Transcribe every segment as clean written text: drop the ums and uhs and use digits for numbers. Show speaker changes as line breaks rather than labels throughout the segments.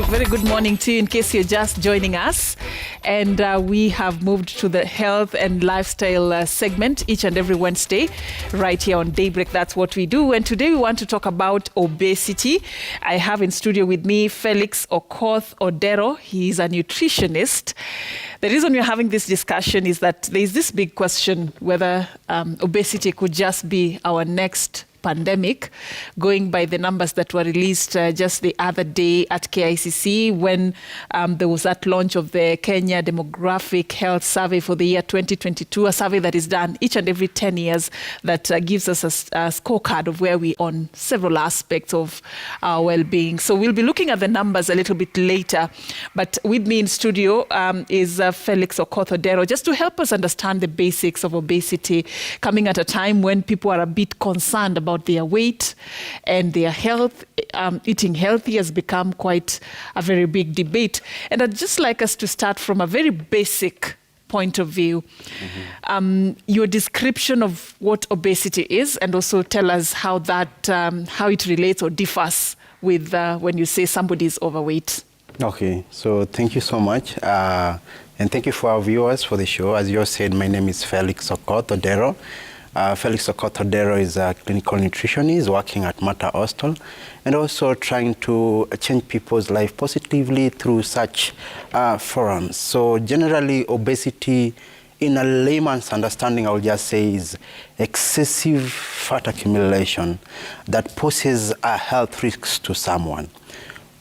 very good morning to you in case you're just joining us. And we have moved to the health and lifestyle segment each and every Wednesday right here on Daybreak. That's what we do. And today we want to talk about obesity. I have in studio with me Felix Okoth Odero. He's a nutritionist. The reason we're having this discussion is that there's this big question whether obesity could just be our next pandemic, going by the numbers that were released just the other day at KICC when there was that launch of the Kenya Demographic Health Survey for the year 2022, a survey that is done each and every 10 years that gives us a scorecard of where we are on several aspects of our well-being. So we'll be looking at the numbers a little bit later. But with me in studio is Felix Okoth Odero, just to help us understand the basics of obesity, coming at a time when people are a bit concerned about their weight and their health. Eating healthy has become quite a very big debate. And I'd just like us to start from a very basic point of view. Your description of what obesity is, and also tell us how it relates or differs with when you say somebody is overweight.
Okay, so thank you so much. And thank you for our viewers for the show. As you said, my name is Felix Okoth Odero. Felix Okoth Odero is a clinical nutritionist working at Mater Hostel and also trying to change people's life positively through such forums. So generally, obesity, in a layman's understanding, I would just say is excessive fat accumulation that poses a health risk to someone.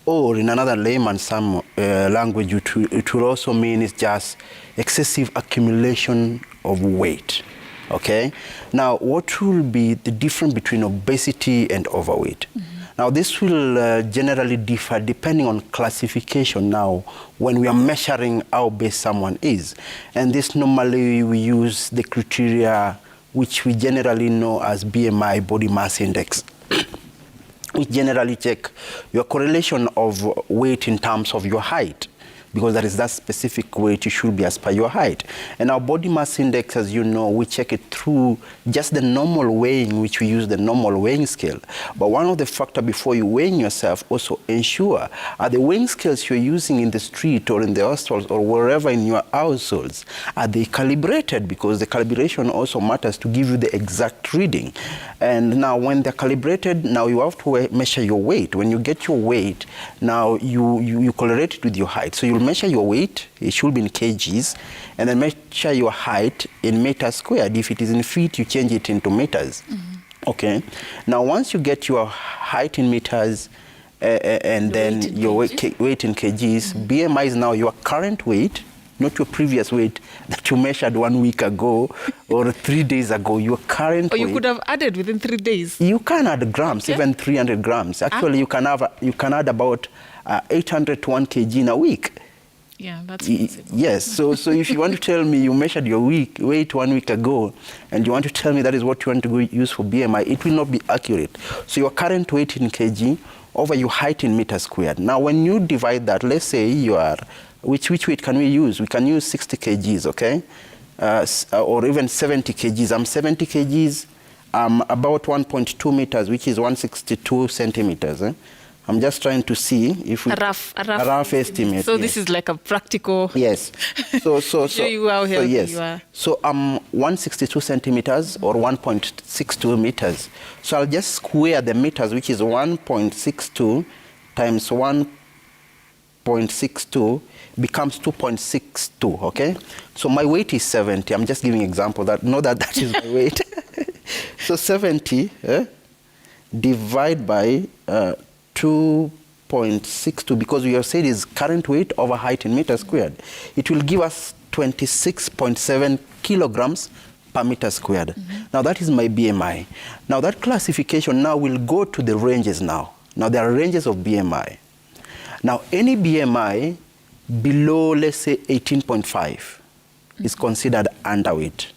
Or in another layman's language, it will also mean it's just excessive accumulation of weight. Okay. Now, what will be the difference between obesity and overweight? Now, this will generally differ depending on classification now when we are measuring how obese someone is. And this normally we use the criteria which we generally know as BMI, body mass index. We generally check your correlation of weight in terms of your height, because that is that specific weight you should be as per your height. And our body mass index, as you know, we check it through just the normal weighing, which we use the normal weighing scale. But one of the factors before you weighing yourself, also ensure are the weighing scales you're using in the street or in the hostels or wherever in your households, are they calibrated? Because the calibration also matters to give you the exact reading. And now when they're calibrated, now you have to measure your weight. When you get your weight, now you correlate it with your height. So you'll measure your weight, it should be in kgs, and then measure your height in meters squared. If it is in feet, you change it into meters. Okay. Now, once you get your height in meters and then your weight in kgs, BMI is now your current weight, not your previous weight that you measured 1 week ago or 3 days ago, your current weight.
Or you could have added within 3 days.
You can add grams, even 300 grams. Actually, you can add about 800 to 1 kg in a week.
Yeah, that's possible.
Yes, so if you want to tell me you measured your weight 1 week ago and you want to tell me that is what you want to use for BMI, it will not be accurate. So your current weight in kg over your height in meters squared. Now, when you divide that, let's say you are, which weight can we use? We can use 60 kgs, okay? Or even 70 kgs. I'm 70 kgs, about 1.2 meters, which is 162 centimeters. I'm just trying to see if we...
A rough
estimate.
So
yes.
This is like a practical...
Yes. So
you how healthy
yes.
you are.
So 162 centimeters or 1.62 meters. So I'll just square the meters, which is 1.62 times 1.62 becomes 2.62, okay? So my weight is 70. I'm just giving an example that, know that is my weight. So 70 divide by 2.62, because we have said is current weight over height in meters squared. It will give us 26.7 kilograms per meter squared. Now that is my BMI. Now that classification now will go to the ranges now. Now there are ranges of BMI. Now any BMI below, let's say 18.5 is considered underweight.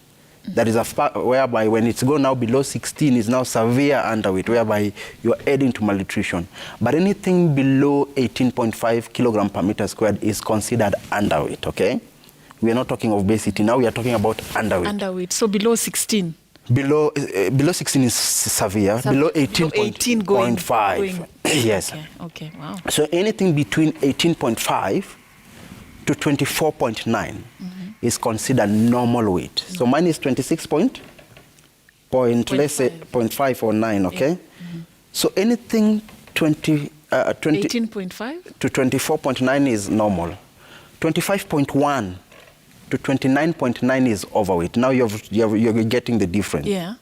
That is whereby when it's gone now below 16 is now severe underweight, whereby you're heading to malnutrition. But anything below 18.5 kilogram per meter squared is considered underweight, okay? We are not talking of obesity now, we are talking about underweight.
Underweight, so below 16.
Below 16 is severe. Below 18.5. Yes.
Okay. Wow.
So anything between 18.5 to 24.9 is considered normal weight. So mine is 26 let's say 0.5 or 9. Okay.
Yeah.
So anything
18.5
to 24.9 is normal. 25.1 to 29.9 is overweight. Now you're getting the difference.
Yeah.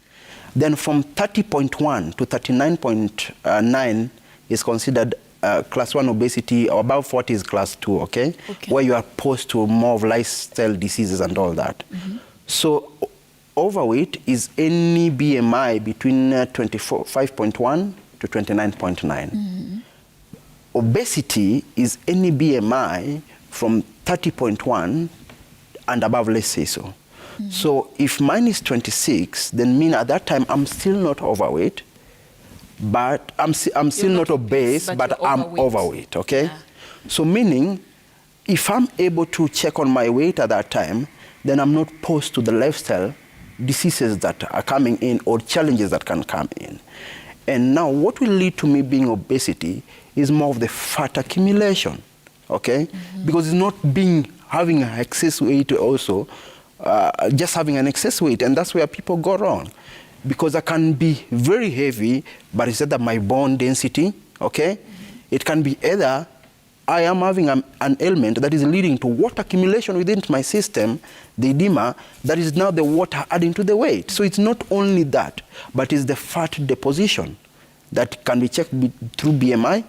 Then from 30.1 to 39.9 is considered class 1 obesity, or above 40 is class 2, okay? Where you are exposed to more of lifestyle diseases and all that. So overweight is any BMI between 25.1 to 29.9. Obesity is any BMI from 30.1 and above, let's say so. So if mine is 26, then mean at that time I'm still not overweight, but I'm still not obese, but I'm overweight, okay? Yeah. So meaning, if I'm able to check on my weight at that time, then I'm not exposed to the lifestyle diseases that are coming in or challenges that can come in. And now what will lead to me being obesity is more of the fat accumulation, okay? Because it's not having an excess weight also, just having an excess weight, and that's where people go wrong. Because I can be very heavy, but it's either my bone density, okay? It can be either I am having an ailment that is leading to water accumulation within my system, the edema, that is now the water adding to the weight. So it's not only that, but it's the fat deposition that can be checked through BMI,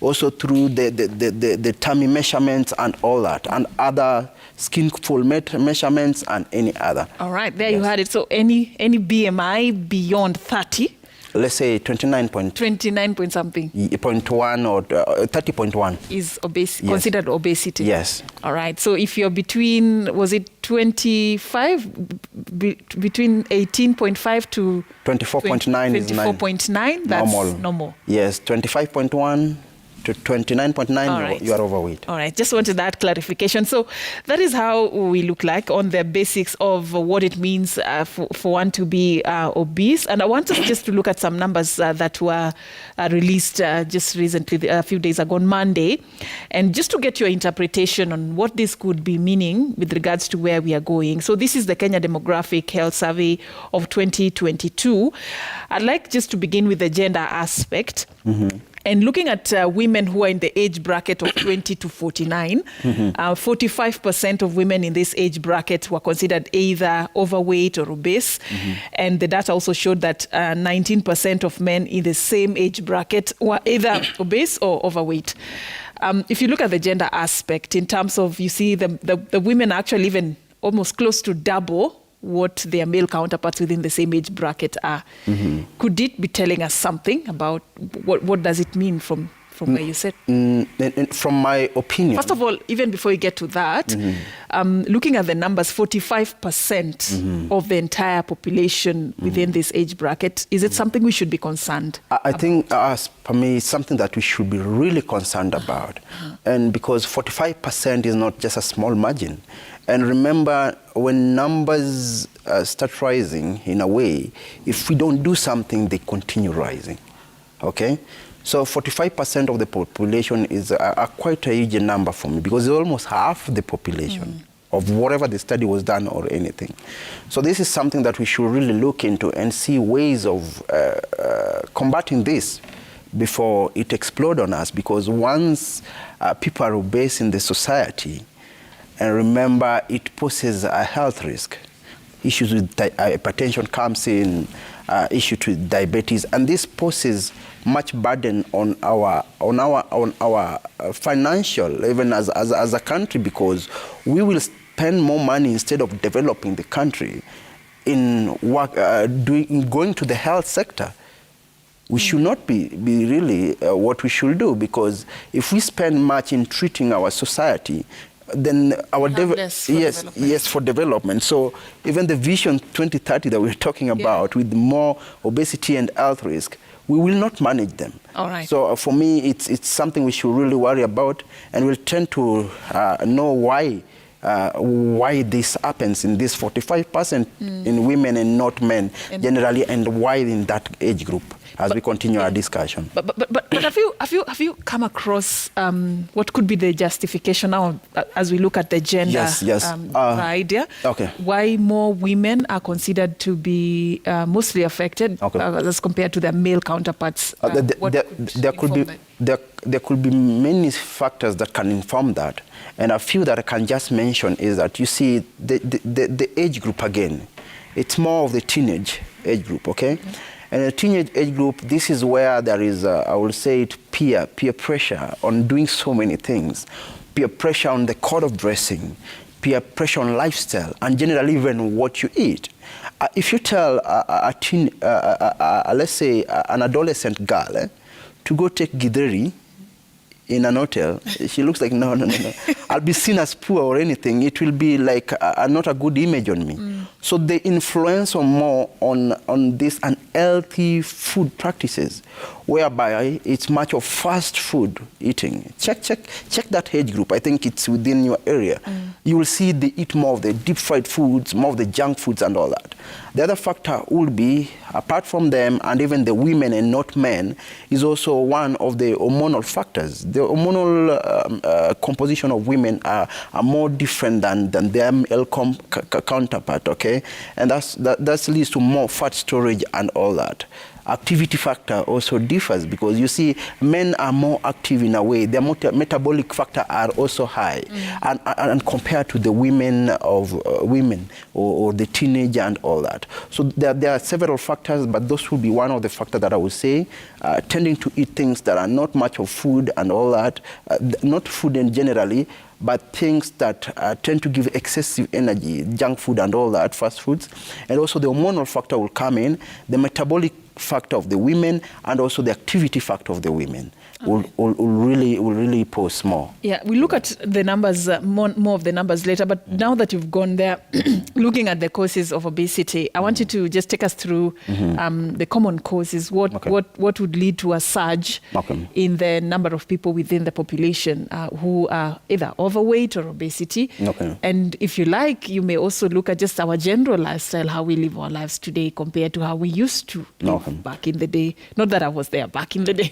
also through the tummy measurements and all that, and other skin fold measurements and any other.
All right, there you had it. So any BMI beyond 30,
let's say 29 point
something,
0.1 or 30.1
is considered obesity.
Yes.
All right. So if you're between, was it 25, between 18.5 to
24.9 is
24.9, that's normal.
Yes, 25.1 to 29.9, you are overweight.
All right, just wanted that clarification. So that is how we look like on the basics of what it means for one to be obese. And I want us just to look at some numbers that were released just recently, a few days ago on Monday, and just to get your interpretation on what this could be meaning with regards to where we are going. So this is the Kenya Demographic Health Survey of 2022. I'd like just to begin with the gender aspect. And looking at women who are in the age bracket of 20 to 49, 45% of women in this age bracket were considered either overweight or obese. And the data also showed that 19% of men in the same age bracket were either obese or overweight. If you look at the gender aspect, in terms of, you see the women are actually even almost close to double what their male counterparts within the same age bracket are. Could it be telling us something about what does it mean from where you sit?
From my opinion.
First of all, even before you get to that, looking at the numbers, 45% of the entire population within this age bracket, is it something we should be concerned
I think, for me, it's something that we should be really concerned about. And because 45% is not just a small margin. And remember, when numbers start rising in a way, if we don't do something, they continue rising, okay? So 45% of the population is quite a huge number for me, because it's almost half the population of whatever the study was done or anything. So this is something that we should really look into and see ways of combating this before it explodes on us, because once people are obese in the society, and remember, it poses a health risk. Issues with hypertension comes in, issues with diabetes, and this poses much burden on our financial, even as a country, because we will spend more money instead of developing the country in work, going to the health sector. We should not be really what we should do, because if we spend much in treating our society, then our for development. So even the vision 2030 that we're talking about, with more obesity and health risk, we will not manage them.
All right.
So for me, it's something we should really worry about, and we'll tend to know why why this happens in this 45% in women and not men generally, and why in that age group, as we continue our discussion.
But have you come across what could be the justification now as we look at the gender idea?
Okay.
Why more women are considered to be mostly affected as compared to their male counterparts?
There could be many factors that can inform that, and a few that I can just mention is that you see the age group again. It's more of the teenage age group, okay? And the teenage age group, this is where there is, I will say it, peer pressure on doing so many things, peer pressure on the code of dressing, peer pressure on lifestyle, and generally even what you eat. If you tell let's say an adolescent girl to go take githeri in an hotel, she looks like, no. I'll be seen as poor or anything. It will be like not a good image on me. So they influence more on this unhealthy food practices, whereby it's much of fast food eating. Check that age group. I think it's within your area. You will see they eat more of the deep fried foods, more of the junk foods and all that. The other factor would be, apart from them and even the women and not men, is also one of the hormonal factors. The hormonal composition of women are more different than their male counterpart, okay? And that leads to more fat storage and all that. Activity factor also differs because you see men are more active in a way. Their metabolic factor are also high, and compared to the women or the teenager and all that. So there are several factors, but those will be one of the factors that I would say, tending to eat things that are not much of food and all that, not food in generally, but things that tend to give excessive energy, junk food and all that, fast foods. And also the hormonal factor will come in, the metabolic factor of the women, and also the activity factor of the women will really pose more.
Yeah, we look at the numbers, more of the numbers later, but now that you've gone there, looking at the causes of obesity, I want you to just take us through the common causes. What would lead to a surge in the number of people within the population who are either overweight or obesity? And if you like, you may also look at just our general lifestyle, how we live our lives today compared to how we used to live back in the day. Not that I was there back in the day,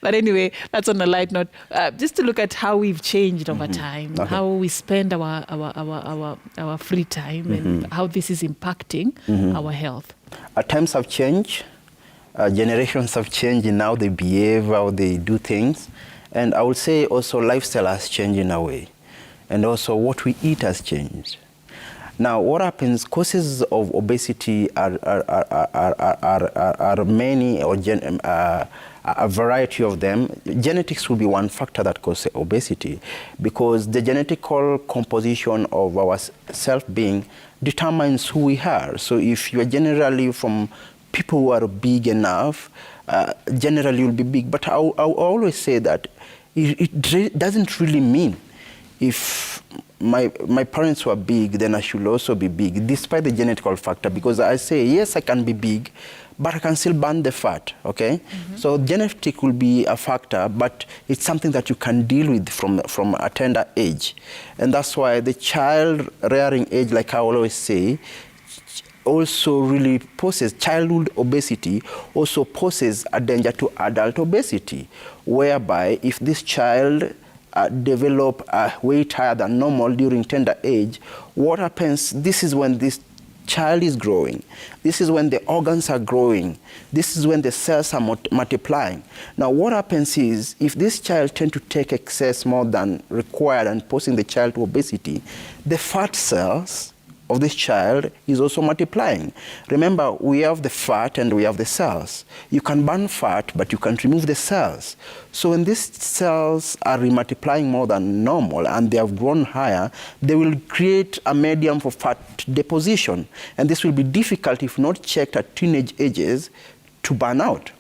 but anyway, that's on a light note. Just to look at how we've changed over time, how we spend our free time, and how this is impacting our health.
Times have changed. Generations have changed in how they behave, how they do things. And I would say also lifestyle has changed in a way. And also what we eat has changed. Now, what happens, causes of obesity are many, or a variety of them. Genetics will be one factor that causes obesity, because the genetical composition of our self-being determines who we are. So if you are generally from people who are big enough, generally you'll be big. But I always say that it doesn't really mean if my parents were big, then I should also be big, despite the genetical factor, because I say, yes, I can be big, but I can still burn the fat, okay? So genetic will be a factor, but it's something that you can deal with from a tender age. And that's why the child rearing age, like I always say, also really poses, childhood obesity also poses a danger to adult obesity, whereby if this child develop a weight higher than normal during tender age, what happens, this is when this child is growing. This is when the organs are growing. This is when the cells are multiplying. Now what happens is, if this child tends to take excess more than required and posing the child to obesity, the fat cells of this child is also multiplying. Remember, we have the fat and we have the cells. You can burn fat, but you can't remove the cells. So when these cells are multiplying more than normal and they have grown higher, they will create a medium for fat deposition. And this will be difficult, if not checked at teenage ages, to burn out.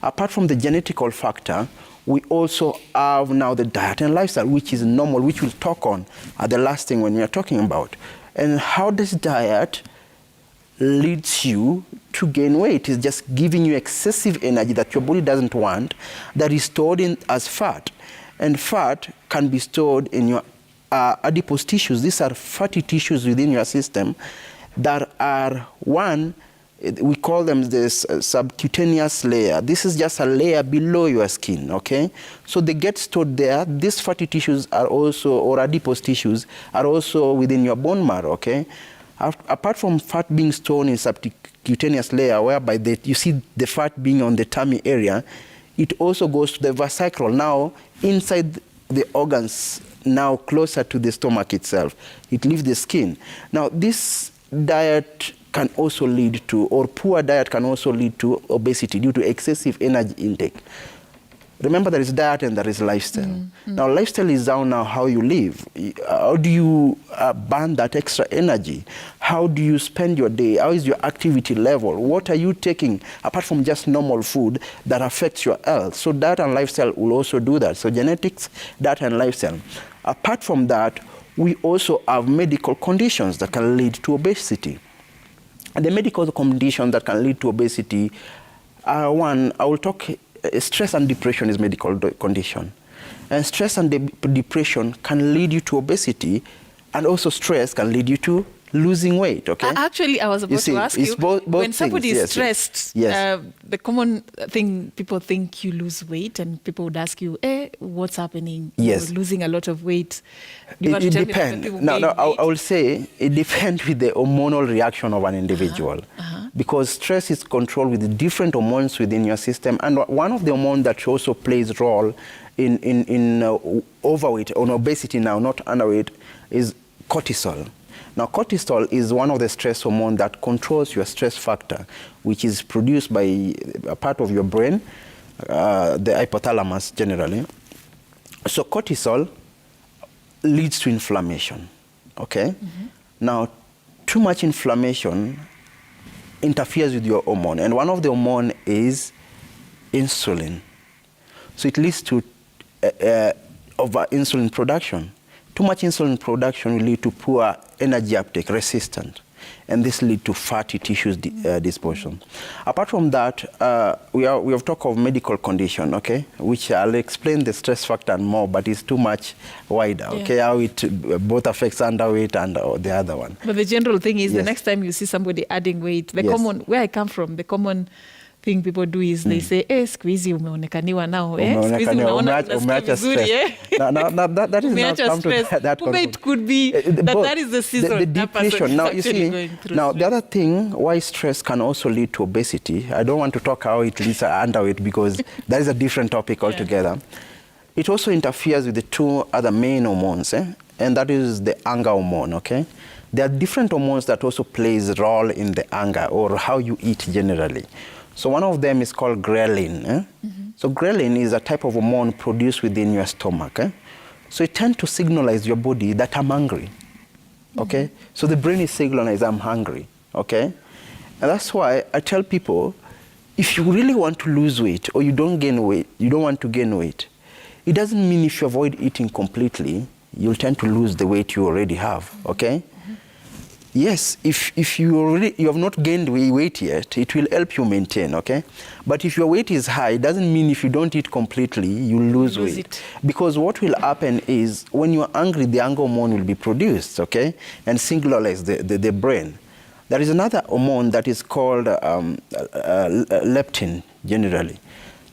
Apart from the genetical factor, we also have now the diet and lifestyle, which is normal, which we'll talk on at the last thing when we are talking about. And how this diet leads you to gain weight is just giving you excessive energy that your body doesn't want, that is stored in as fat. And fat can be stored in your adipose tissues. These are fatty tissues within your system that are we call them this subcutaneous layer. This is just a layer below your skin, okay? So they get stored there. These fatty tissues are also, or adipose tissues, are also within your bone marrow, okay? Apart from fat being stored in subcutaneous layer, whereby you see the fat being on the tummy area, it also goes to the vesicle, now inside the organs, now closer to the stomach itself. It leaves the skin. Now this diet can also lead to, or poor diet can also lead to obesity due to excessive energy intake. Remember, there is diet and there is lifestyle. Now, lifestyle is now how you live. How do you burn that extra energy? How do you spend your day? How is your activity level? What are you taking, apart from just normal food, that affects your health? So diet and lifestyle will also do that. So genetics, diet and lifestyle. Apart from that, we also have medical conditions that can lead to obesity. And the medical conditions that can lead to obesity are one, I will talk, stress and depression is medical condition. And stress and depression can lead you to obesity, and also stress can lead you to losing weight, okay?
Actually, I was about to ask you, when somebody is stressed, the common thing, people think you lose weight, and people would ask you, what's happening?
Yes.
You're losing a lot of weight.
It depends. I will say it depends with the hormonal reaction of an individual. Because stress is controlled with the different hormones within your system. And one of the hormones that also plays a role in overweight, or obesity now, not underweight, is cortisol. Now, cortisol is one of the stress hormones that controls your stress factor, which is produced by a part of your brain, the hypothalamus generally. So cortisol leads to inflammation, okay? Now, too much inflammation interferes with your hormone, and one of the hormone is insulin. So it leads to over insulin production. Too much insulin production will lead to poor energy uptake, resistant, and this leads to fatty tissues disposition. Apart from that, we have talked of medical condition, okay, which I'll explain the stress factor more, but it's too much wider, okay, how it both affects underweight and the other one.
But the general thing is, the next time you see somebody adding weight, the common, where I come from, the common thing people do is they say, siku hizi umeonekaniwa nao, siku hizi unaona vizuri,
That is not come to that
it could be that is the season.
The depression. Now, you see, now the other thing why stress can also lead to obesity, I don't want to talk how it leads to underweight, because that is a different topic altogether. It also interferes with the two other main hormones, and that is the anger hormone, okay? There are different hormones that also plays a role in the anger, or how you eat generally. So one of them is called ghrelin. So ghrelin is a type of hormone produced within your stomach. So it tends to signalize your body that I'm hungry, okay? So the brain is signalizing I'm hungry, okay? And that's why I tell people, if you really want to lose weight, or you don't gain weight, you don't want to gain weight, it doesn't mean if you avoid eating completely, you'll tend to lose the weight you already have, okay? Yes, if you have not gained weight yet, it will help you maintain, okay? But if your weight is high, it doesn't mean if you don't eat completely, you lose weight. Because what will happen is, when you're hungry, the hunger hormone will be produced, okay? And signalize the brain. There is another hormone that is called leptin, generally.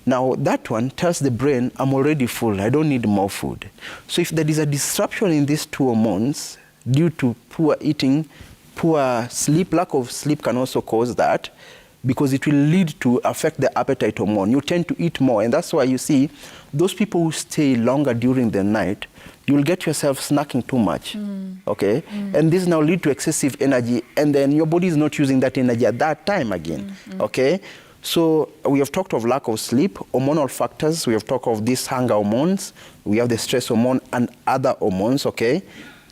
Now, that one tells the brain, I'm already full, I don't need more food. So if there is a disruption in these two hormones due to poor eating, poor sleep, lack of sleep can also cause that, because it will lead to affect the appetite hormone. You tend to eat more, and that's why you see those people who stay longer during the night, you will get yourself snacking too much, okay? And this now lead to excessive energy, and then your body is not using that energy at that time again, okay? So we have talked of lack of sleep, hormonal factors, we have talked of these hunger hormones, we have the stress hormone and other hormones, okay?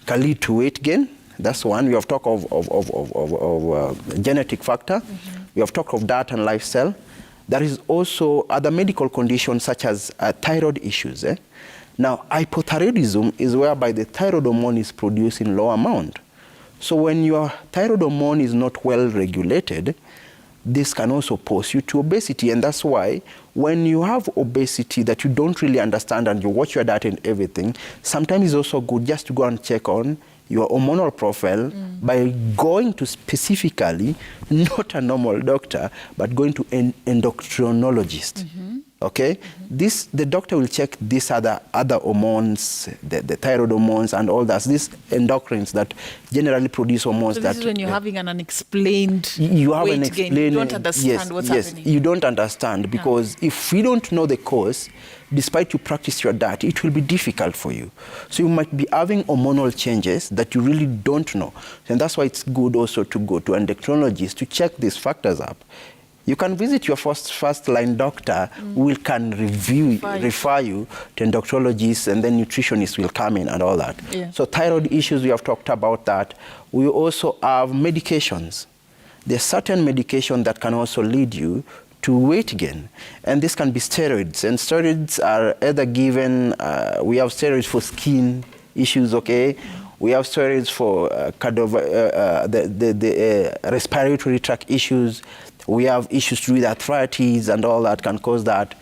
Can lead to weight gain. That's one. We have talked of genetic factor. We have talked of diet and lifestyle. There is also other medical conditions such as thyroid issues. Now, hypothyroidism is whereby the thyroid hormone is produced in low amount. So when your thyroid hormone is not well regulated, this can also pose you to obesity. And that's why when you have obesity that you don't really understand and you watch your diet and everything, sometimes it's also good just to go and check on your hormonal profile by going to specifically, not a normal doctor, but going to an endocrinologist. Okay? The doctor will check these other hormones, the thyroid hormones and all that, these endocrines that generally produce hormones.
So this is when you're having an unexplained weight gain. You don't understand what's happening.
You don't understand, because if we don't know the cause, despite you practice your diet, it will be difficult for you. So you might be having hormonal changes that you really don't know. And that's why it's good also to go to endocrinologists to check these factors up. You can visit your first-line doctor who can refer you to endocrinologists, and then nutritionists will come in and all that. Yeah. So thyroid issues, we have talked about that. We also have medications. There's certain medication that can also lead you to weight gain. And this can be steroids. And steroids are either given, we have steroids for skin issues, okay? We have steroids for the respiratory tract issues. We have issues with arthritis and all that can cause that.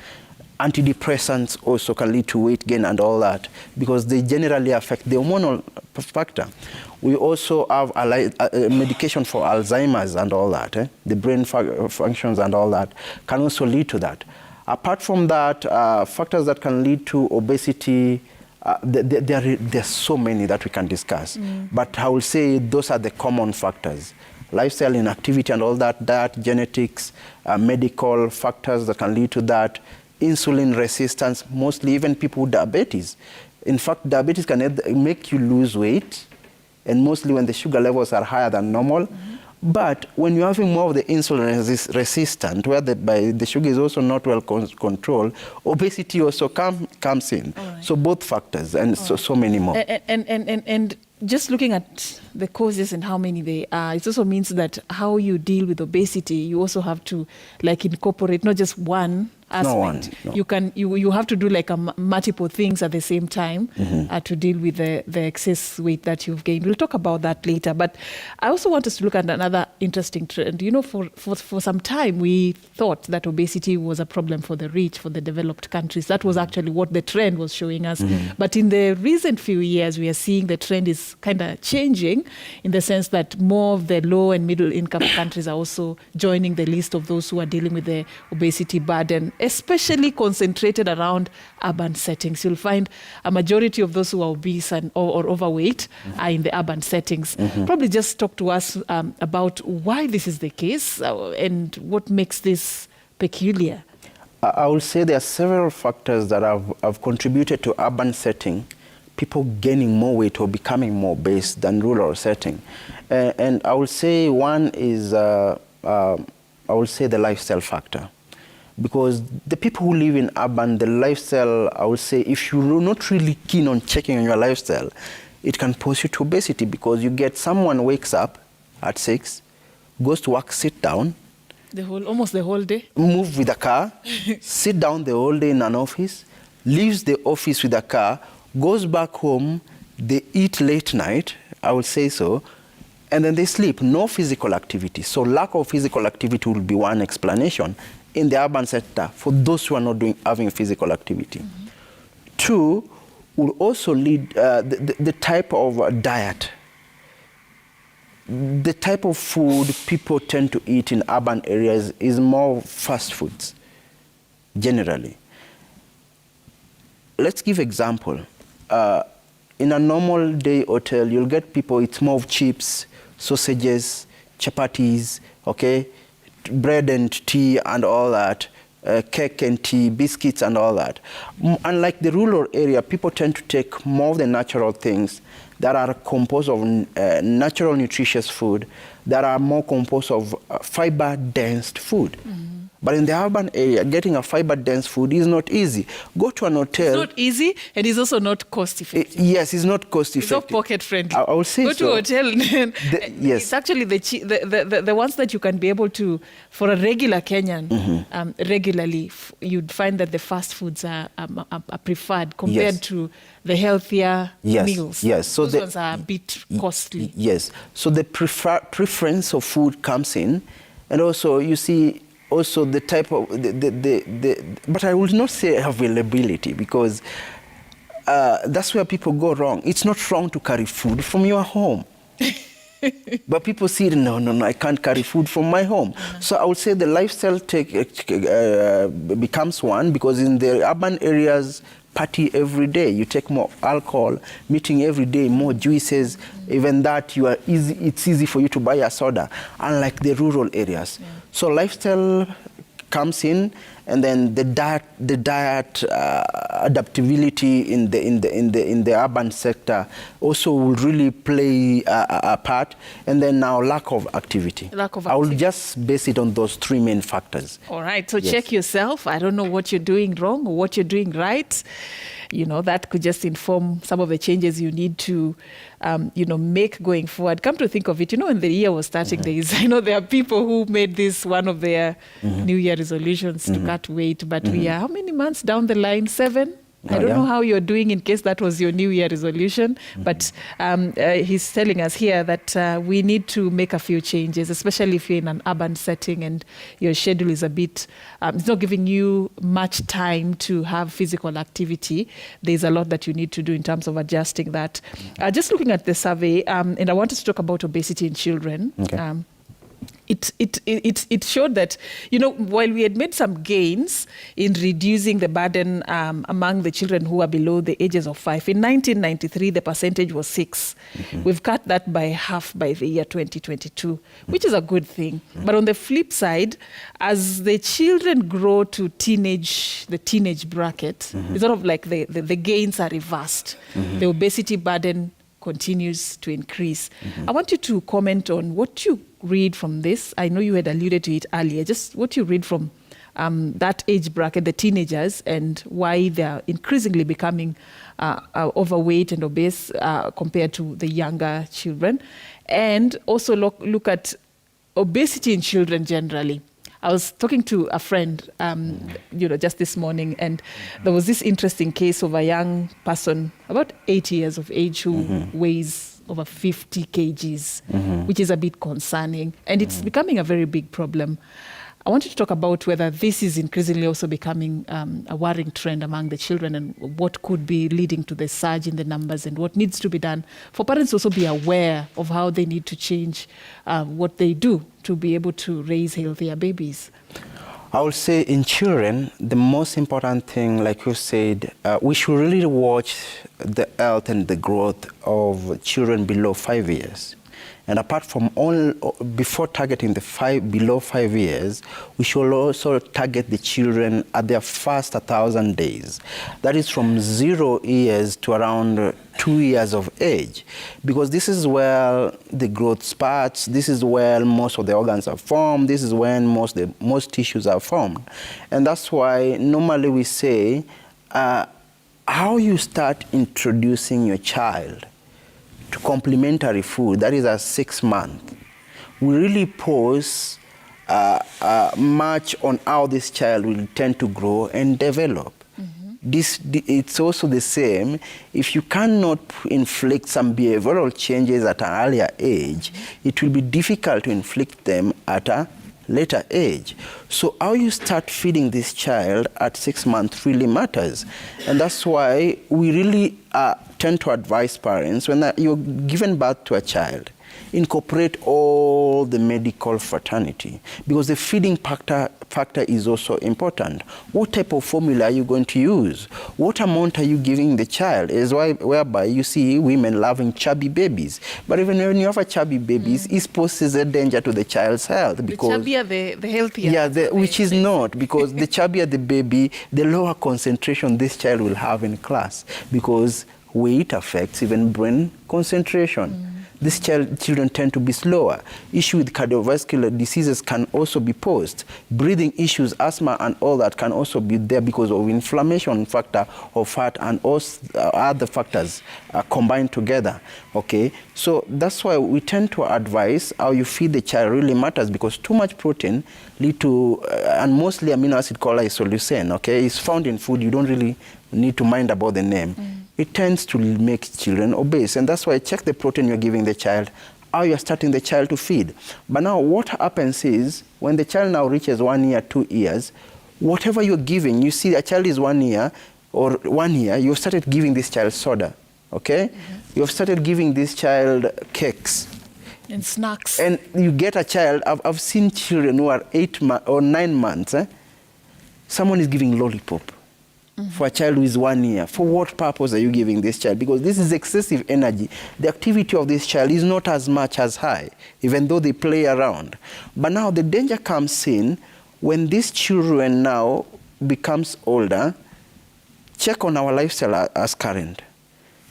Antidepressants also can lead to weight gain and all that, because they generally affect the hormonal factor. We also have medication for Alzheimer's and all that. The brain functions and all that can also lead to that. Apart from that, factors that can lead to obesity, there are so many that we can discuss. But I will say those are the common factors. Lifestyle, inactivity and all that, diet, genetics, medical factors that can lead to that, insulin resistance, mostly even people with diabetes. In fact, diabetes can make you lose weight, and mostly when the sugar levels are higher than normal. But when you're having more of the insulin resistant, where the sugar is also not well controlled, obesity also comes in. Right. So both factors and so many more.
And just looking at the causes and how many they are, it also means that how you deal with obesity, you also have to incorporate not just one aspect.
No.
You have to do multiple things at the same time to deal with the excess weight that you've gained. We'll talk about that later. But I also want us to look at another interesting trend. You know, for some time we thought that obesity was a problem for the rich, for the developed countries. That was actually what the trend was showing us. But in the recent few years, we are seeing the trend is kind of changing, in the sense that more of the low and middle income countries are also joining the list of those who are dealing with the obesity burden, especially concentrated around urban settings. You'll find a majority of those who are obese or overweight are in the urban settings. Probably just talk to us about why this is the case and what makes this peculiar.
I will say there are several factors that have contributed to urban setting, people gaining more weight or becoming more obese than rural setting. And I will say one is, I will say the lifestyle factor. Because the people who live in urban, the lifestyle, I would say, if you're not really keen on checking on your lifestyle, it can pose you to obesity, because you get someone wakes up at 6, goes to work, sit down.
Almost the whole day?
Move with a car, sit down the whole day in an office, leaves the office with a car, goes back home, they eat late night, I would say so, and then they sleep. No physical activity. So lack of physical activity will be one explanation in the urban sector for those who are not having physical activity. 2, will also lead the type of diet. The type of food people tend to eat in urban areas is more fast foods, generally. Let's give example. In a normal day hotel, you'll get people, it's more of chips, sausages, chapatis, okay? Bread and tea and all that, cake and tea, biscuits and all that. Unlike the rural area, people tend to take more of the natural things that are composed of natural nutritious food, that are more composed of fiber-dense food. But in the urban area, getting a fiber-dense food is not easy. Go to an hotel.
It's not easy, and it's also not cost-effective.
Yes, it's not cost-effective.
It's not pocket-friendly.
I will say
Go to a hotel.
Yes.
It's actually the ones that you can be able to, for a regular Kenyan, regularly, you'd find that the fast foods are preferred compared to the healthier meals.
Yes. So
those ones are a bit costly.
Yes. So the preference of food comes in And also, you see, also the type of, but I would not say availability, because that's where people go wrong. It's not wrong to carry food from your home. But people see, no, I can't carry food from my home. So I would say the lifestyle becomes one, because in the urban areas, party every day, you take more alcohol, meeting every day, more juices, even that it's easy for you to buy a soda, unlike the rural areas. So lifestyle comes in, and then the diet adaptability in the urban sector also will really play a part, and then now lack of activity. I will just base it on those three main factors.
All right, so check yourself. I don't know what you're doing wrong or what you're doing right. You know, that could just inform some of the changes you need to, make going forward. Come to think of it, when the year was starting, I know there are people who made this one of their New Year resolutions to cut weight, but we are how many months down the line? 7? I don't know how you're doing in case that was your New Year resolution, but he's telling us here that we need to make a few changes, especially if you're in an urban setting and your schedule is a bit, it's not giving you much time to have physical activity. There's a lot that you need to do in terms of adjusting that. Just looking at the survey, and I wanted to talk about obesity in children. Okay. It showed that, while we had made some gains in reducing the burden among the children who are below the ages of 5, in 1993, the percentage was 6. We've cut that by half by the year 2022, which is a good thing. But on the flip side, as the children grow to the teenage bracket, it's sort of like the gains are reversed. The obesity burden continues to increase. I want you to comment on what you read from this. I know you had alluded to it earlier, just what you read from that age bracket, the teenagers, and why they're increasingly becoming overweight and obese compared to the younger children. And also look at obesity in children generally. I was talking to a friend, just this morning, and there was this interesting case of a young person, about 80 years of age, who weighs over 50 kgs, which is a bit concerning. And it's becoming a very big problem. I wanted to talk about whether this is increasingly also becoming a worrying trend among the children, and what could be leading to the surge in the numbers, and what needs to be done for parents to also be aware of how they need to change what they do to be able to raise healthier babies.
I would say in children, the most important thing, like you said, we should really watch the health and the growth of children below 5 years. And apart from before targeting the below 5 years, we should also target the children at their first 1,000 days. That is from 0 years to around 2 years of age, because this is where the growth starts. This is where most of the organs are formed. This is when most tissues are formed. And that's why normally we say how you start introducing your child to complementary food, that is at 6 months, we really pose much on how this child will tend to grow and develop. It's also the same. If you cannot inflict some behavioral changes at an earlier age, it will be difficult to inflict them at a later age. So how you start feeding this child at 6 months really matters. And that's why we really tend to advise parents, when you're giving birth to a child, incorporate all the medical fraternity, because the feeding factor is also important. What type of formula are you going to use? What amount are you giving the child? Is whereby you see women loving chubby babies, but even when you have a chubby babies, it poses a danger to the child's health. Because
the chubbier, the healthier.
Yeah, which is not, because the chubbier the baby, the lower concentration this child will have in class, because weight affects even brain concentration. These children tend to be slower. Issue with cardiovascular diseases can also be posed. Breathing issues, asthma, and all that can also be there because of inflammation factor of fat and also other factors combined together. Okay, so that's why we tend to advise how you feed the child really matters, because too much protein lead to, and mostly amino acid called isoleucine. Okay, it's found in food. You don't really need to mind about the name. It tends to make children obese, and that's why check the protein you're giving the child how you're starting the child to feed. But now what happens is, when the child now reaches 1 year, 2 years, whatever you're giving, you see a child is 1 year, or 1 year, you've started giving this child soda, okay? You've started giving this child cakes.
And snacks.
And you get a child, I've seen children who are 8 or 9 months, someone is giving lollipop for a child who is 1 year. For what purpose are you giving this child? Because this is excessive energy. The activity of this child is not as much as high, even though they play around. But now the danger comes in when these children now becomes older. Check on our lifestyle as current.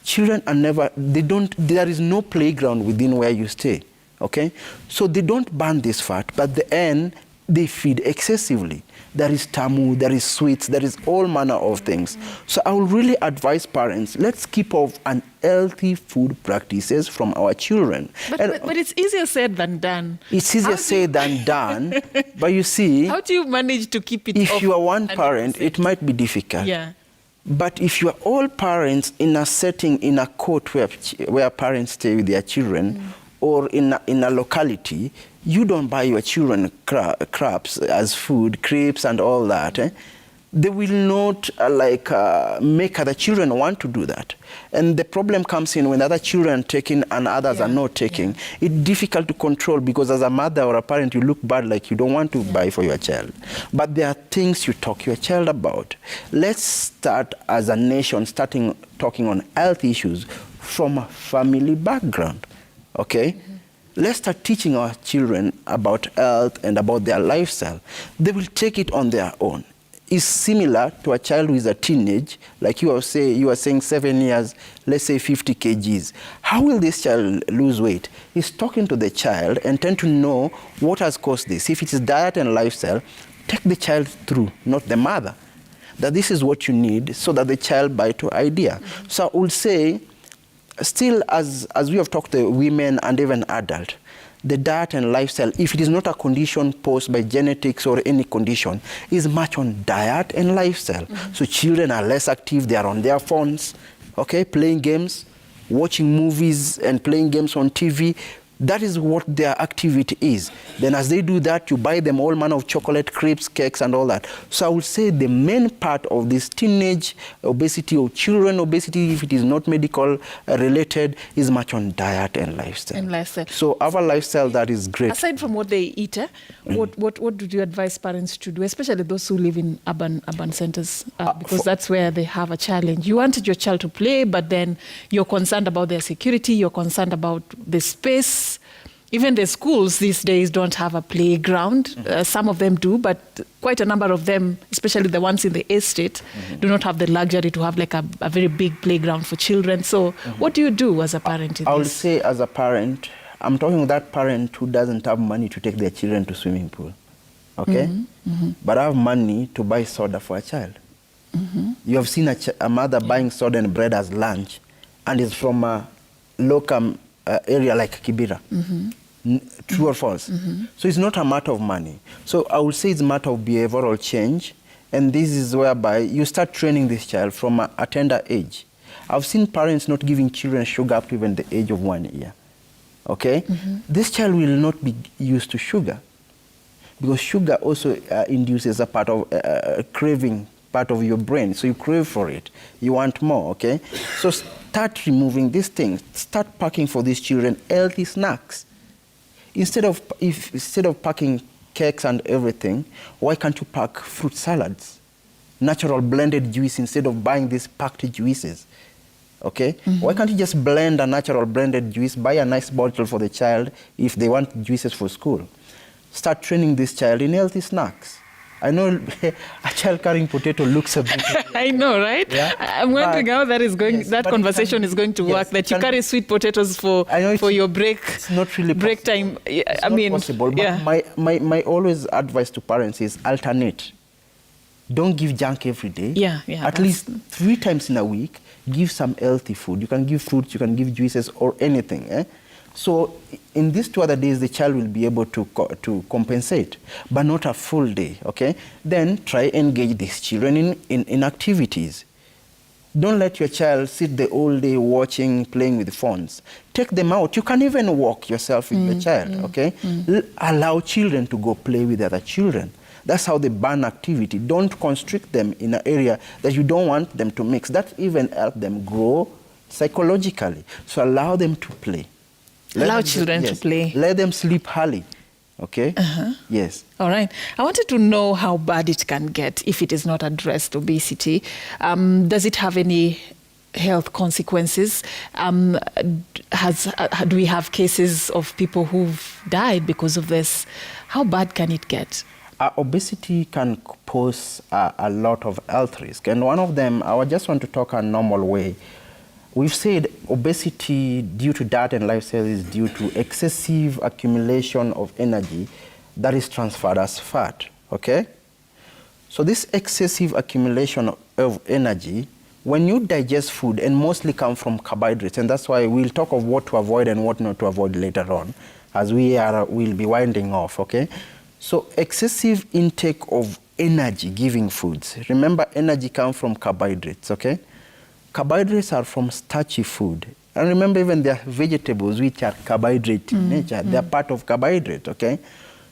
Children are never, there is no playground within where you stay, okay? So they don't burn this fat, but at the end, they feed excessively. There is tamu, there is sweets, there is all manner of things. So I would really advise parents, let's keep off unhealthy food practices from our children.
But it's easier said than done.
It's easier said than done, but you see...
How do you manage to keep it off?
If you are one parent, 100%. It might be difficult.
Yeah.
But if you are all parents in a setting, in a court where parents stay with their children, or in a locality, you don't buy your children crabs as food, crepes and all that. They will not make other children want to do that. And the problem comes in when other children are taking and others are not taking. It's difficult to control, because as a mother or a parent, you look bad, like you don't want to buy for your child. But there are things you talk to your child about. Let's start as a nation talking on health issues from a family background, okay? Let's start teaching our children about health and about their lifestyle. They will take it on their own. Is similar to a child who is a teenage, like you are saying 7 years, let's say 50 kgs. How will this child lose weight? He's talking to the child and tend to know what has caused this. If it is diet and lifestyle, take the child through, not the mother. That this is what you need, so that the child buy to idea. So I would say, still as we have talked to women and even adult, the diet and lifestyle, if it is not a condition posed by genetics or any condition, is much on diet and lifestyle. So children are less active, they are on their phones, okay, playing games, watching movies and playing games on TV. That is what their activity is. Then as they do that, you buy them all manner of chocolate, crepes, cakes, and all that. So I would say the main part of this teenage obesity or children obesity, if it is not medical related, is much on diet and lifestyle. So our lifestyle, that is great.
Aside from what they eat, what do you advise parents to do, especially those who live in urban centers? Because that's where they have a challenge. You wanted your child to play, but then you're concerned about their security, you're concerned about the space. Even the schools these days don't have a playground. Some of them do, but quite a number of them, especially the ones in the estate, do not have the luxury to have like a very big playground for children. So what do you do as a parent in this?
I would say as a parent, I'm talking with that parent who doesn't have money to take their children to swimming pool, okay? But have money to buy soda for a child. You have seen a mother buying soda and bread as lunch, and it's from a local area like Kibera. True or false? So it's not a matter of money. So I would say it's a matter of behavioral change, and this is whereby you start training this child from a tender age. I've seen parents not giving children sugar up to even the age of 1 year, okay? This child will not be used to sugar, because sugar also induces a part of craving, part of your brain, so you crave for it, you want more, okay? So start removing these things. Start packing for these children healthy snacks. Instead of packing cakes and everything, why can't you pack fruit salads, natural blended juice, instead of buying these packed juices? Okay? Why can't you just blend a natural blended juice, buy a nice bottle for the child if they want juices for school? Start training this child in healthy snacks. I know a child carrying potato looks a bit...
I know, right? Yeah? I'm wondering how that is going. That conversation is going to work. That you carry sweet potatoes for your break.
It's not really
break
possible.
time. It's not
possible. But my always advice to parents is alternate. Don't give junk every day. At least 3 times in a week, give some healthy food. You can give fruits, you can give juices, or anything. So in these 2 other days, the child will be able to compensate, but not a full day, okay? Then try engage these children in activities. Don't let your child sit the whole day watching, playing with phones. Take them out. You can even walk yourself with your child, okay? Allow children to go play with other children. That's how they ban activity. Don't constrict them in an area that you don't want them to mix. That even help them grow psychologically. So allow them to play.
Allow children to play.
Let them sleep early. Okay? Yes.
All right. I wanted to know how bad it can get if it is not addressed, obesity. Does it have any health consequences? Do we have cases of people who've died because of this? How bad can it get?
Obesity can pose a lot of health risk. And one of them, I just want to talk a normal way. We've said obesity due to diet and lifestyle is due to excessive accumulation of energy that is transferred as fat, okay? So this excessive accumulation of energy, when you digest food, and mostly come from carbohydrates, and that's why we'll talk of what to avoid and what not to avoid later on, as we'll be winding off, okay? So excessive intake of energy-giving foods. Remember, energy comes from carbohydrates, okay? Carbohydrates are from starchy food. And remember, even there are vegetables which are carbohydrate in nature. They are part of carbohydrate, okay?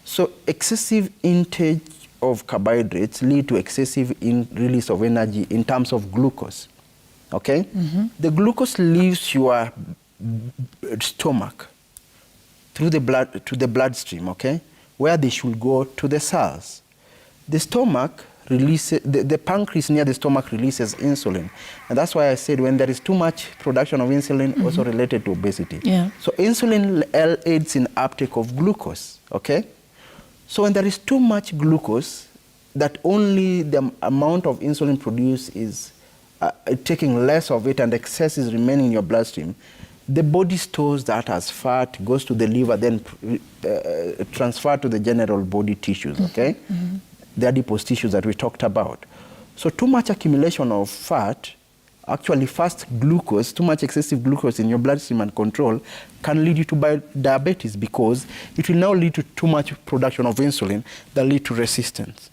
So excessive intake of carbohydrates lead to excessive release of energy in terms of glucose, okay? The glucose leaves your stomach through the blood to the bloodstream, okay? Where they should go to the cells. The stomach releases, the pancreas near the stomach releases insulin. And that's why I said when there is too much production of insulin, also related to obesity.
Yeah.
So insulin aids in uptake of glucose, okay? So when there is too much glucose, that only the amount of insulin produced is taking less of it and excess is remaining in your bloodstream, the body stores that as fat, goes to the liver, then transferred to the general body tissues, okay? The adipose tissues that we talked about. So too much accumulation of fat, actually fast glucose, too much excessive glucose in your bloodstream and control can lead you to diabetes, because it will now lead to too much production of insulin that lead to resistance.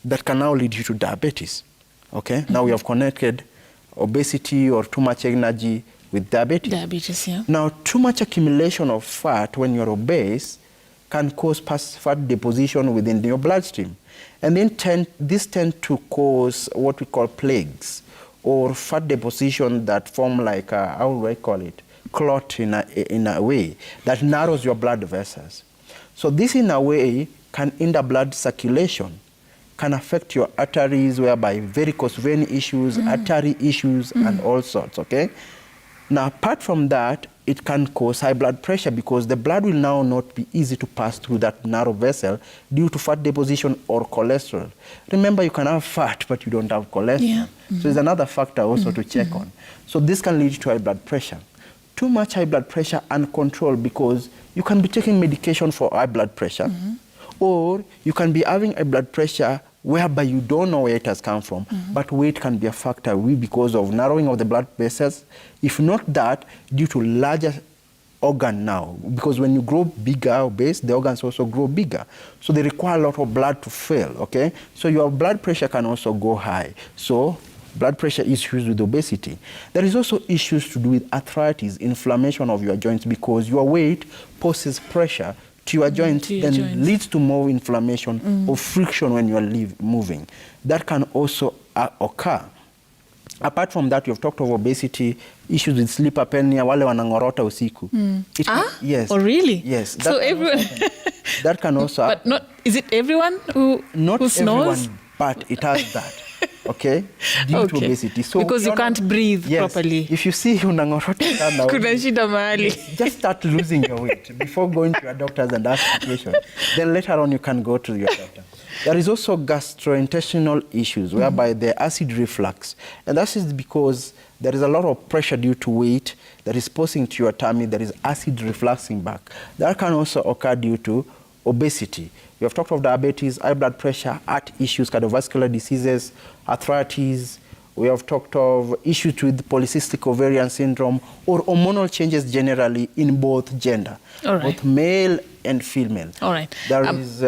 That can now lead you to diabetes, okay? Now we have connected obesity or too much energy with diabetes.
Diabetes, yeah.
Now, too much accumulation of fat when you're obese can cause fat deposition within your bloodstream. And then this tend to cause what we call plagues, or fat deposition that form like, how do I call it? Clot in a way that narrows your blood vessels. So this in a way can hinder blood circulation, can affect your arteries, whereby varicose vein issues, artery issues, and all sorts, okay? Now, apart from that, it can cause high blood pressure, because the blood will now not be easy to pass through that narrow vessel due to fat deposition or cholesterol. Remember, you can have fat, but you don't have cholesterol. Yeah. So it's another factor also to check on. So this can lead to high blood pressure. Too much high blood pressure uncontrolled, because you can be taking medication for high blood pressure, or you can be having high blood pressure whereby you don't know where it has come from, but weight can be a factor because of narrowing of the blood vessels. If not that, due to larger organ now, because when you grow bigger, obese, the organs also grow bigger. So they require a lot of blood to fill, okay? So your blood pressure can also go high. So blood pressure issues with obesity. There is also issues to do with arthritis, inflammation of your joints, because your weight poses pressure to your joints, then leads to more inflammation or friction when you are moving. That can also occur. Apart from that, you've talked of obesity, issues with sleep apnea, wale wanangorota usiku. Yes.
Oh, really?
Yes.
So everyone...
that can also...
But not, is it everyone who snores?
Everyone, but it has that. Okay? Due to obesity. So
because you can't breathe properly.
If you see unangorota sana,
kuna shida mahali.
Just start losing your weight before going to your doctors and ask questions. Then later on you can go to your doctor. There is also gastrointestinal issues, whereby the acid reflux. And that is because there is a lot of pressure due to weight that is posing to your tummy. There is acid refluxing back. That can also occur due to obesity. We have talked of diabetes, high blood pressure, heart issues, cardiovascular diseases, arthritis. We have talked of issues with polycystic ovarian syndrome, or hormonal changes generally in both gender, both male and female.
All right.
There is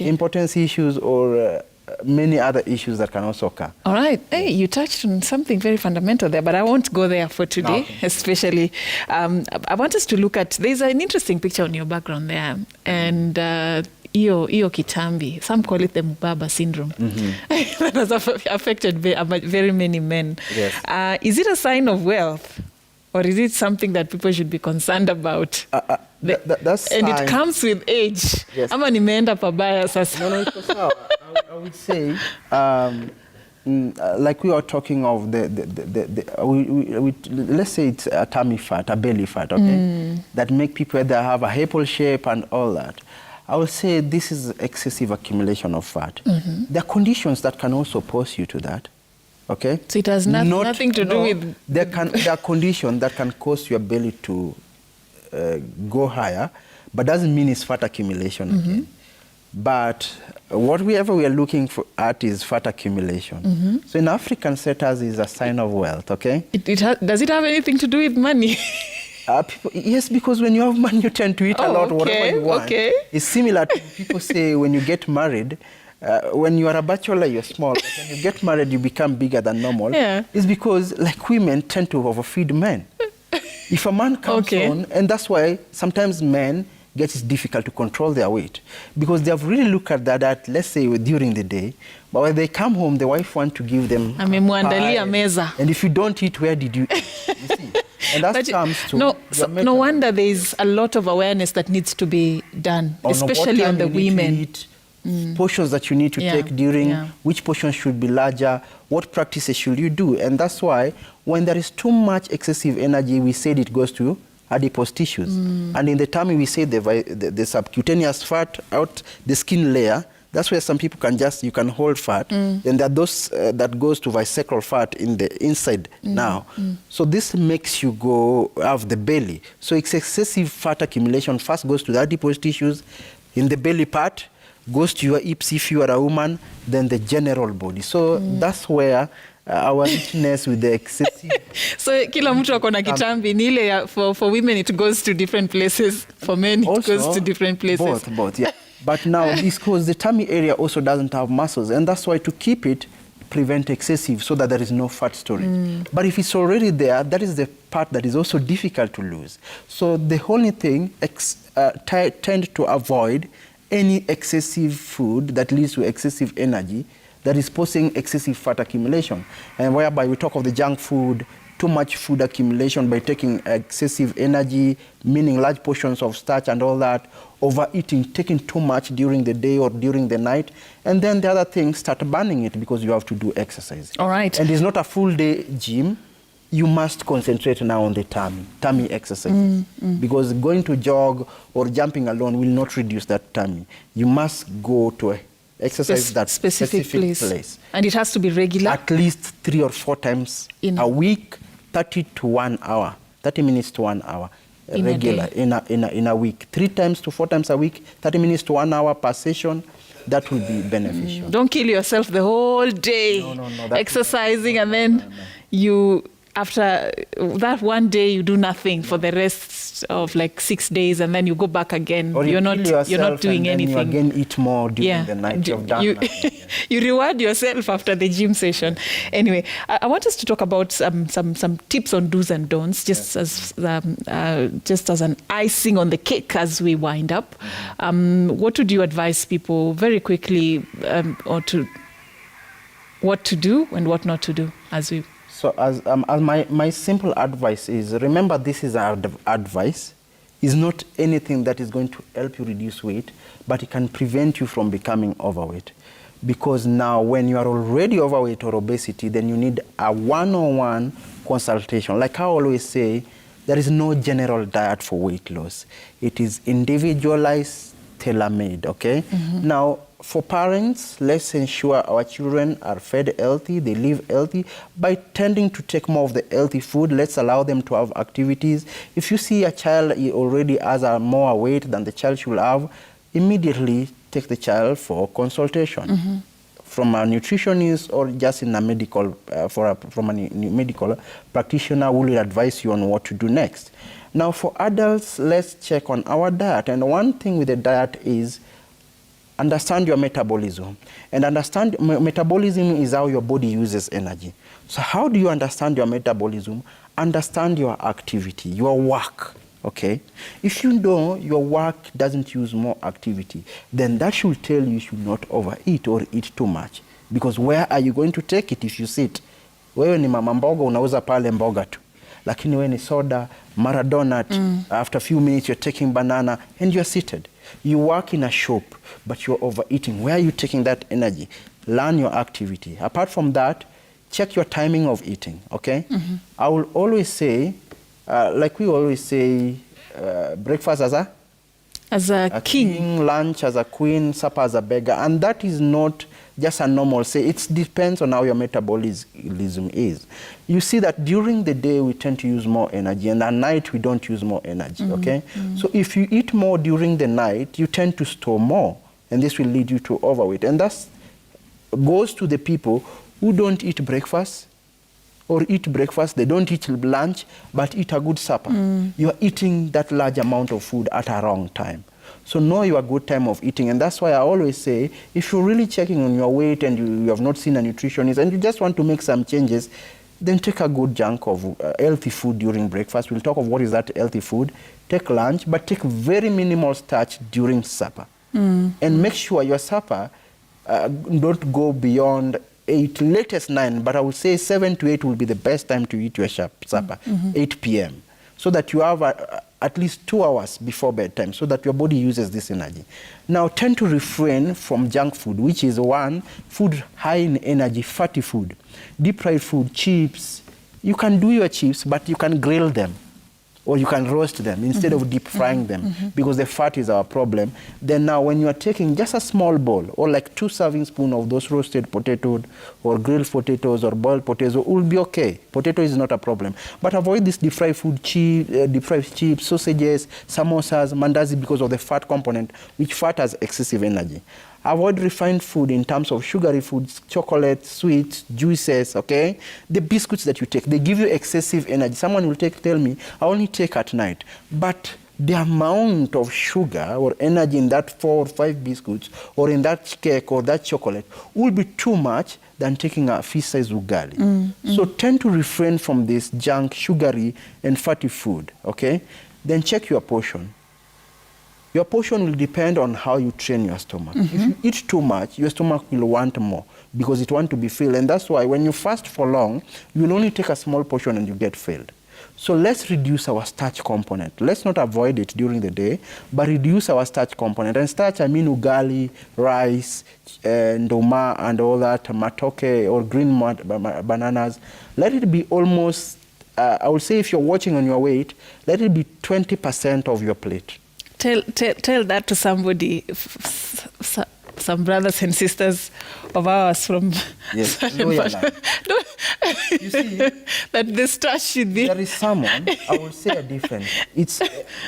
impotence issues or many other issues that can also occur.
All right. Hey, you touched on something very fundamental there, but I won't go there for today, especially. I want us to look at, there's an interesting picture on your background there, and iyo kitambi, some call it the Mubaba syndrome. That has affected very many men.
Yes.
Is it a sign of wealth, or is it something that people should be concerned about?
That's
and it comes with age.
Yes.
Ama nimeenda pabaya sasa.
No, it's so. I would say, like we are talking of let's say it's a tummy fat, a belly fat, okay, that make people either have a apple shape and all that. I would say this is excessive accumulation of fat. There are conditions that can also pose you to that. Okay?
So it has nothing to do with...
There are conditions that can cause your belly to go higher, but doesn't mean it's fat accumulation again. But whatever we are looking at is fat accumulation. So in African settings, is a sign of wealth, okay?
Does it have anything to do with money?
Yes, because when you have money, you tend to eat a lot, whatever you want. It's similar to people say when you get married, when you are a bachelor, you're small. But when you get married, you become bigger than normal.
Yeah.
It's because, like, women tend to overfeed men. If a man comes on, and that's why sometimes men get it difficult to control their weight, because they have really looked at that, let's say, during the day, but when they come home, the wife wants to give them
amemwandalia meza.
And if you don't eat, where did you eat? You see? And that comes to...
No wonder there is a lot of awareness that needs to be done, especially on the women.
Portions that you need to take during, which portions should be larger, what practices should you do. And that's why when there is too much excessive energy, we said it goes to adipose tissues. And in the tummy, we say the subcutaneous fat out, the skin layer. That's where some people you can hold fat. Then there are those that goes to visceral fat in the inside now. So this makes you have the belly. So it's excessive fat accumulation first goes to the adipose tissues in the belly part, goes to your hips if you are a woman, then the general body. So that's where our richness with the excessive...
So kila mtu ako na kitambi ni ile for women it goes to different places, for men it goes to different places.
Both, yeah. But now because the tummy area also doesn't have muscles, and that's why to keep it, prevent excessive so that there is no fat storage. But if it's already there, that is the part that is also difficult to lose. So the only thing, tend to avoid any excessive food that leads to excessive energy that is posing excessive fat accumulation. And whereby we talk of the junk food, too much food accumulation by taking excessive energy, meaning large portions of starch and all that, overeating, taking too much during the day or during the night, and then the other things start burning it because you have to do exercise.
All right.
And it's not a full day gym. You must concentrate now on the tummy exercise. Because going to jog or jumping alone will not reduce that tummy. You must go to exercise that specific place.
And it has to be regular?
At least 3 or 4 times a week, 30 to 1 hour, 30 minutes to 1 hour. Regular in a week. 3 times to 4 times a week, 30 minutes to 1 hour per session. That will be beneficial.
Don't kill yourself the whole day exercising and then you... After that one day, you do nothing for the rest of like 6 days, and then you go back again.
Or you're not
doing anything.
You again eat more during the night. You've done
you reward yourself after the gym session. Anyway, I want us to talk about some tips on do's and don'ts, just as an icing on the cake as we wind up. What would you advise people very quickly, what to do and what not to do as we...
So as my simple advice is, remember this is our advice. It's not anything that is going to help you reduce weight, but it can prevent you from becoming overweight. Because now when you are already overweight or obesity, then you need a one-on-one consultation. Like I always say, there is no general diet for weight loss. It is individualized, tailor-made, okay? Now, for parents, let's ensure our children are fed healthy, they live healthy. By tending to take more of the healthy food, let's allow them to have activities. If you see a child already has a more weight than the child should have, immediately take the child for consultation from a nutritionist or just in a medical, from a medical practitioner who will advise you on what to do next. Now for adults, let's check on our diet. And one thing with the diet is understand your metabolism. And understand metabolism is how your body uses energy. So how do you understand your metabolism? Understand your activity, your work. Okay, if you know your work doesn't use more activity, then that should tell you should not overeat or eat too much. Because where are you going to take it if you sit? Wewe ni mama mboga, unauza pale mboga tu. Lakini wewe ni soda, mara donut, after a few minutes you're taking banana and you're seated. You work in a shop, but you're overeating. Where are you taking that energy? Learn your activity. Apart from that, check your timing of eating, okay? I will always say, like we always say, breakfast as a king, lunch as a queen, supper as a beggar. And that is not just a normal say. It depends on how your metabolism is. You see that during the day we tend to use more energy, and at night we don't use more energy, okay? So if you eat more during the night, you tend to store more, and this will lead you to overweight. And that goes to the people who don't eat breakfast, or eat breakfast, they don't eat lunch, but eat a good supper. You are eating that large amount of food at a wrong time. So know your good time of eating. And that's why I always say, if you're really checking on your weight and you have not seen a nutritionist and you just want to make some changes, then take a good chunk of healthy food during breakfast. We'll talk of what is that healthy food. Take lunch, but take very minimal starch during supper. And make sure your supper don't go beyond 8, latest 9, but I would say 7 to 8 will be the best time to eat your supper, 8 p.m. So that you have at least 2 hours before bedtime, so that your body uses this energy. Now, tend to refrain from junk food, which is one, food high in energy, fatty food, deep fried food, chips. You can do your chips, but you can grill them, or you can roast them instead of deep frying them, because the fat is our problem. Then now when you are taking just a small bowl, or like 2 serving spoons of those roasted potatoes, or grilled potatoes, or boiled potatoes, will be okay. Potato is not a problem. But avoid this deep fried food, deep fried chips, sausages, samosas, mandazi, because of the fat component, which fat has excessive energy. Avoid refined food in terms of sugary foods, chocolate, sweets, juices, okay? The biscuits that you take, they give you excessive energy. Someone will tell me, I only take at night. But the amount of sugar or energy in that 4 or 5 biscuits or in that cake or that chocolate will be too much than taking a fish-sized ugali. So tend to refrain from this junk, sugary, and fatty food, okay? Then check your portion. Your portion will depend on how you train your stomach. If you eat too much, your stomach will want more because it wants to be filled. And that's why when you fast for long, you will only take a small portion and you get filled. So let's reduce our starch component. Let's not avoid it during the day, but reduce our starch component. And starch, I mean ugali, rice, ndoma, and all that, matoke, or green bananas. Let it be almost, I would say if you're watching on your weight, let it be 20% of your plate.
Tell that to somebody, some brothers and sisters of ours from...
Yes, you see,
that the starch should be...
There is someone, I will say a different. It's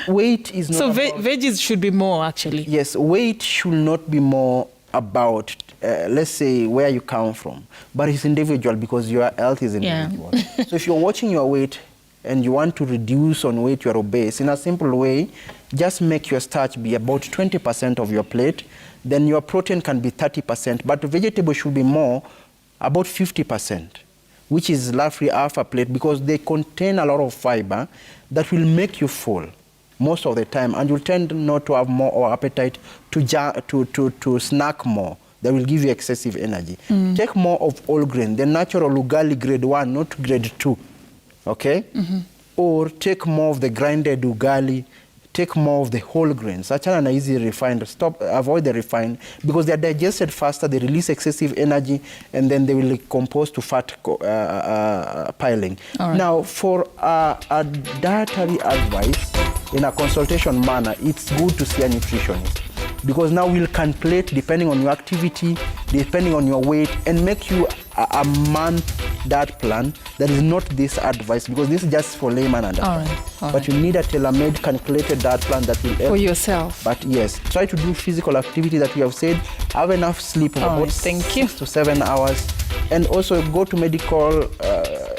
weight is not...
So veggies should be more, actually.
Yes, weight should not be more about, let's say, where you come from. But it's individual because your health is individual. Yeah. So if you're watching your weight and you want to reduce on weight, you're obese, in a simple way, just make your starch be about 20% of your plate. Then your protein can be 30%, but vegetable should be more, about 50%, which is roughly half a plate, because they contain a lot of fiber that will make you full most of the time, and you'll tend not to have more appetite to snack more. That will give you excessive energy. Take more of whole grain, the natural ugali grade 1, not grade 2. Okay? Or take more of the grinded ugali, take more of the whole grains. Achana na easy refined. Avoid the refined because they are digested faster, they release excessive energy, and then they will compose to fat piling. Right. Now, for a dietary advice, in a consultation manner, it's good to see a nutritionist. Because now we'll calculate depending on your activity, depending on your weight, and make you a month diet plan that is not this advice, because this is just for layman understanding. All right. But you need a tailor-made calculated diet plan that will help
for yourself.
But yes, try to do physical activity that we have said, have enough sleep of about 6 to 7 hours, and also go to medical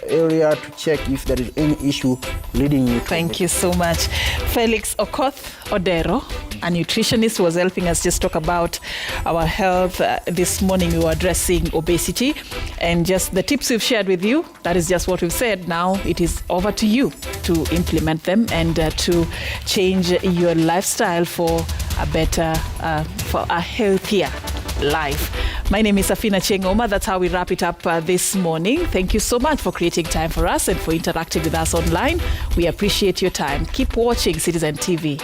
area to check if there is any issue leading you to
Thank you so much. Felix Okoth Odero, a nutritionist, was helping us just talk about our health. This morning we were addressing obesity, and just the tips we've shared with you, that is just what we've said. Now it is over to you to implement them and to change your lifestyle for a better, for a healthier life. My name is Safina Chengoma. That's how we wrap it up this morning. Thank you so much for creating time for us and for interacting with us online. We appreciate your time. Keep watching Citizen TV.